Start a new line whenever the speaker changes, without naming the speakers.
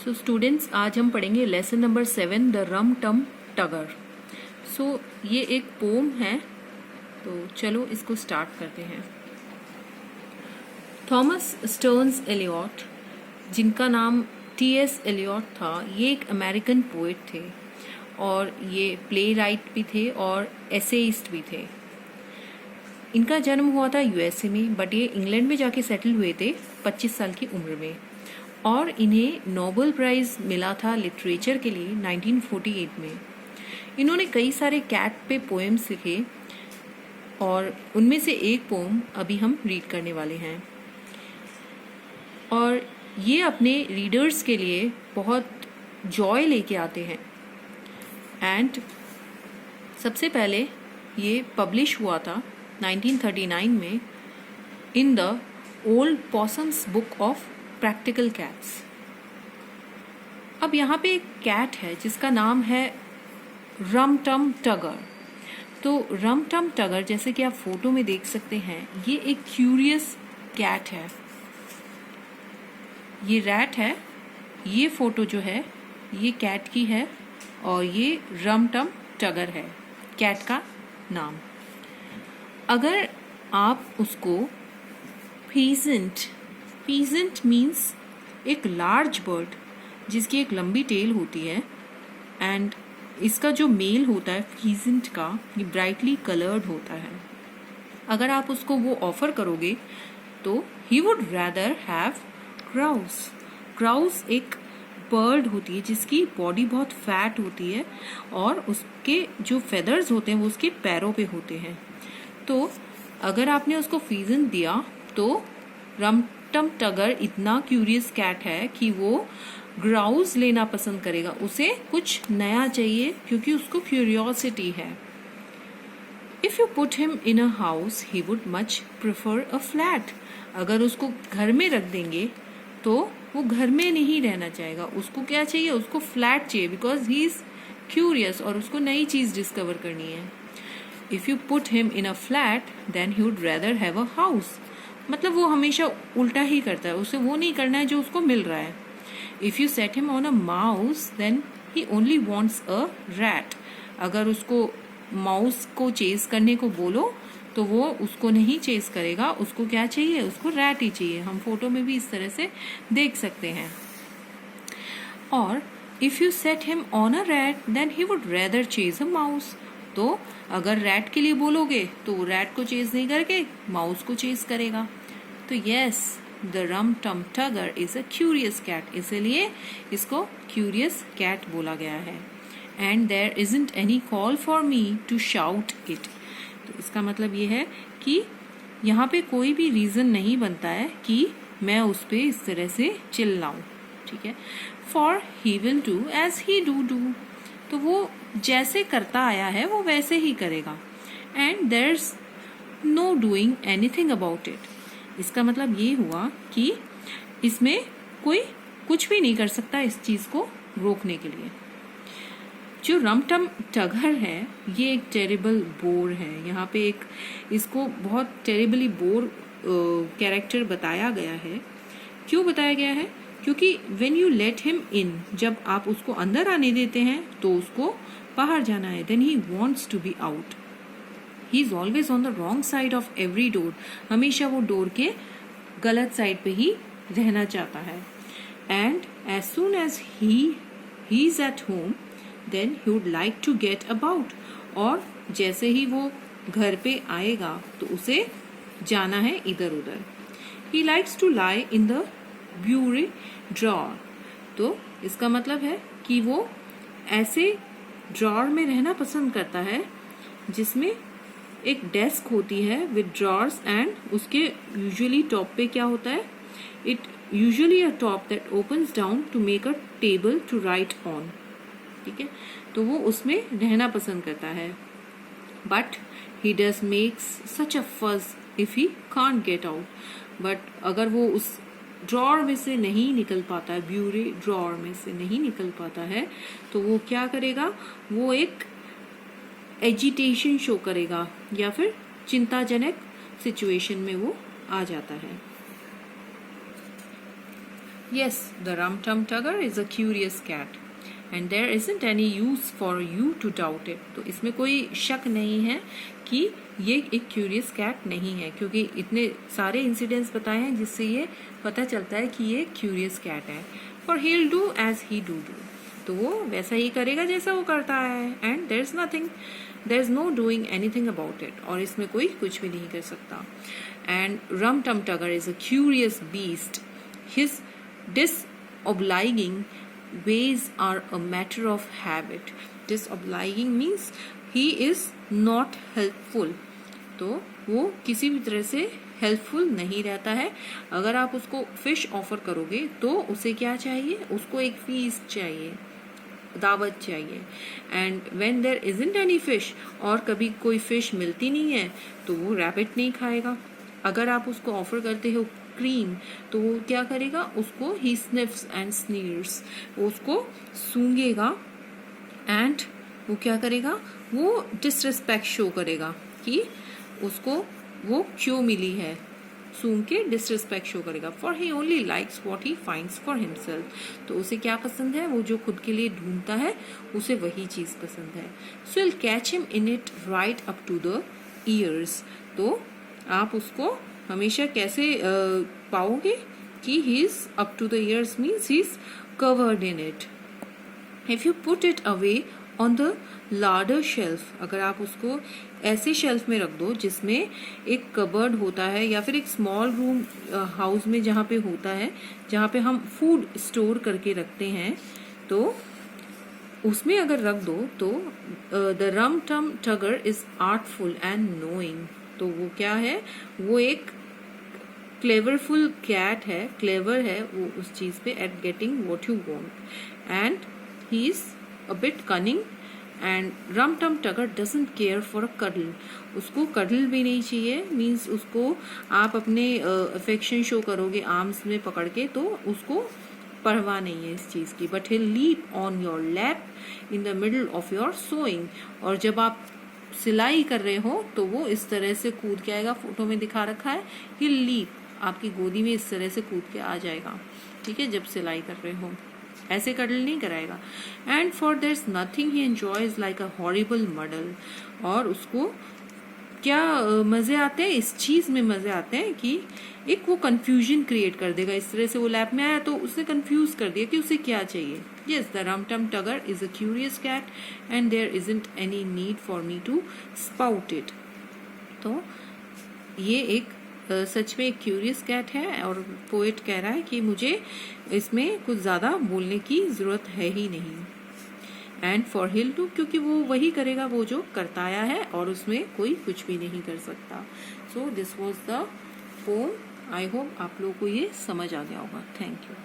So students, आज हम पढ़ेंगे lesson number 7 the Rum Tum turgor. सो ये एक पोम है, तो चलो इसको स्टार्ट करते हैं। थॉमस स्टर्न्स एलियट, जिनका नाम टी.एस. एलियट था, ये एक अमेरिकन पोएट थे और ये प्ले राइट भी थे और एसेइस्ट भी थे। इनका जन्म हुआ था यूएसए में, बट ये इंग्लैंड में जाके सेटल हुए थे 25 साल की उम्र में, और इन्हें नोबेल प्राइज़ मिला था लिटरेचर के लिए 1948 में। इन्होंने कई सारे कैट पे पोएम्स लिखे और उनमें से एक पोम अभी हम रीड करने वाले हैं, और ये अपने रीडर्स के लिए बहुत जॉय लेके आते हैं। एंड सबसे पहले ये पब्लिश हुआ था 1939 में in the Old Possum's Book of Practical Cats. अब यहाँ पे एक कैट है जिसका नाम है रम टम टगर। तो रम टम टगर, जैसे कि आप फोटो में देख सकते हैं, ये एक क्यूरियस कैट है। ये रैट है, ये फोटो जो है ये कैट की है, और ये रम टम टगर है कैट का नाम। अगर आप उसको पीजेंट मीन्स एक लार्ज बर्ड जिसकी एक लंबी टेल होती है, एंड इसका जो मेल होता है पीजेंट का, ये ब्राइटली कलर्ड होता है। अगर आप उसको वो ऑफर करोगे तो he would rather have crows. Crows एक बर्ड होती है जिसकी बॉडी बहुत फैट होती है और उसके जो फेदर्स होते हैं वो उसके पैरों पे होते हैं। तो अगर आपने उसको फीजेंट दिया तो रम टम टगर इतना क्यूरियस कैट है कि वो ग्राउज लेना पसंद करेगा। उसे कुछ नया चाहिए क्योंकि उसको क्यूरियोसिटी है। If you put him in a house he would much prefer a flat. अगर उसको घर में रख देंगे तो वो घर में नहीं रहना चाहेगा, उसको क्या चाहिए, उसको फ्लैट चाहिए, बिकॉज ही इज क्यूरियस और उसको नई चीज डिस्कवर करनी है। If you put him in a flat then he would rather have a house. मतलब वो हमेशा उल्टा ही करता है, उसे वो नहीं करना है जो उसको मिल रहा है। If you set him on a mouse then he only wants a rat. अगर उसको माउस को चेज करने को बोलो तो वो उसको नहीं चेज करेगा, उसको क्या चाहिए, उसको रैट ही चाहिए। हम फोटो में भी इस तरह से देख सकते हैं। और if you set him on a rat then he would rather chase a mouse. तो अगर रैट के लिए बोलोगे तो वो रैट को चेज नहीं करके माउस को चेज करेगा। तो yes, the Rum Tum Tugger is a curious cat, इसलिए इसको क्यूरियस कैट बोला गया है। And there isn't any call for me to shout it. तो इसका मतलब ये है कि यहाँ पे कोई भी रीजन नहीं बनता है कि मैं उस पर इस तरह से चिल्लाऊं, ठीक है। For he will do as he do. तो वो जैसे करता आया है वो वैसे ही करेगा। And there is no doing anything about it. इसका मतलब ये हुआ कि इसमें कोई कुछ भी नहीं कर सकता इस चीज को रोकने के लिए। जो रम टम टगर है ये एक टेरिबल बोर है। यहाँ पे एक इसको बहुत टेरिबली बोर कैरेक्टर बताया गया है। क्यों बताया गया है? क्योंकि when you let him in, जब आप उसको अंदर आने देते हैं तो उसको बाहर जाना है। Then he wants to be out. He is always on the wrong side of every door. हमेशा वो डोर के गलत साइड पे ही रहना चाहता है। And as soon as he is at home then he would like to get about. और जैसे ही वो घर पे आएगा तो उसे जाना है इधर उधर। He likes to lie in the bureau drawer. तो इसका मतलब है कि वो ऐसे ड्रॉर में रहना पसंद करता है जिसमें एक डेस्क होती है विद ड्रॉर्स, एंड उसके यूजुअली टॉप पे क्या होता है, it usually a top that opens down to make a table to write on, ठीक है। तो वो उसमें रहना पसंद करता है। But he does makes such a fuss if he can't get out. But अगर वो उस ड्रॉर में से नहीं निकल पाता है, ब्यूरे ड्रॉर में से नहीं निकल पाता है, तो वो क्या करेगा, वो एक एजिटेशन शो करेगा या फिर चिंताजनक सिचुएशन में वो आ जाता है। Yes, the Rum Tum Tugger is a curious cat and there isn't any use for you to doubt it. तो इसमें कोई शक नहीं है कि ये एक क्यूरियस कैट नहीं है, क्योंकि इतने सारे इंसिडेंट्स बताए हैं जिससे ये पता चलता है कि ये क्यूरियस कैट है. For he'll do as he do. तो वो वैसा ही करेगा जैसा वो करता है. And there's no doing anything about it. और इसमें कोई कुछ भी नहीं कर सकता. And Rum Tum Tugger is a curious beast. His disobliging ways are a matter of habit. Disobliging means he is not helpful. तो वो किसी भी तरह से हेल्पफुल नहीं रहता है. अगर आप उसको फिश ऑफर करोगे तो उसे क्या चाहिए, उसको एक फीस्ट चाहिए, दावत चाहिए. And when there isn't any fish, और कभी कोई फिश मिलती नहीं है, तो वो रैबिट नहीं खाएगा. अगर आप उसको ऑफर करते हो क्रीम, तो वो क्या करेगा, उसको ही स्निफ्स एंड स्नीयर्स, वो उसको सूंघेगा. एंड वो क्या करेगा, वो डिसरिस्पेक्ट शो करेगा कि उसको वो क्यों मिली है, सूंघ के डिसरिस्पेक्ट शो करेगा. For he only likes what he finds for himself. तो उसे क्या पसंद है, वो जो खुद के लिए ढूंढता है उसे वही चीज पसंद है. So will catch him in it right up to the ears. तो आप उसको हमेशा कैसे पाओगे कि he is up to the ears means he is covered in it. If you put it away on the larder shelf, अगर आप उसको ऐसे शेल्फ में रख दो जिसमें एक कबर्ड होता है या फिर एक स्मॉल रूम हाउस में जहाँ पे होता है, जहाँ पे हम फूड स्टोर करके रखते हैं, तो उसमें अगर रख दो तो the Rum Tum Tugger is artful and knowing. तो वो क्या है, वो एक क्लेवरफुल कैट है, क्लेवर है वो उस चीज पे at getting what you want. And he is a bit cunning. And Rum Tum Tugger doesn't care for a cuddle. उसको कडल भी नहीं चाहिए, मीन्स उसको आप अपने अफेक्शन शो करोगे आर्म्स में पकड़ के, तो उसको परवाह नहीं है इस चीज की. But he leaps on your lap in the middle of your sewing. और जब आप सिलाई कर रहे हो तो वो इस तरह से कूद के आएगा, फोटो में दिखा रखा है, ही लीप, आपकी गोदी में इस तरह से कूद के आ जाएगा. ठीक है, जब सिलाई कर रहे हो, ऐसे कडल नहीं कराएगा. And for there is nothing he enjoys like a horrible muddle. और उसको क्या मजे आते हैं, इस चीज में मजे आते हैं कि एक वो कंफ्यूजन क्रिएट कर देगा. इस तरह से वो लैब में आया तो उसने कंफ्यूज कर दिया कि उसे क्या चाहिए. Yes, the Rum Tum Tugger is a curious cat and there isn't any need for me to spout it. तो ये एक सच में एक क्यूरियस कैट है और पोएट कह रहा है कि मुझे इसमें कुछ ज़्यादा बोलने की ज़रूरत है ही नहीं. एंड फॉर हिल टू, क्योंकि वो वही करेगा वो जो करता आया है और उसमें कोई कुछ भी नहीं कर सकता. So this was the pome. I hope आप लोगों को ये समझ आ गया होगा. Thank you.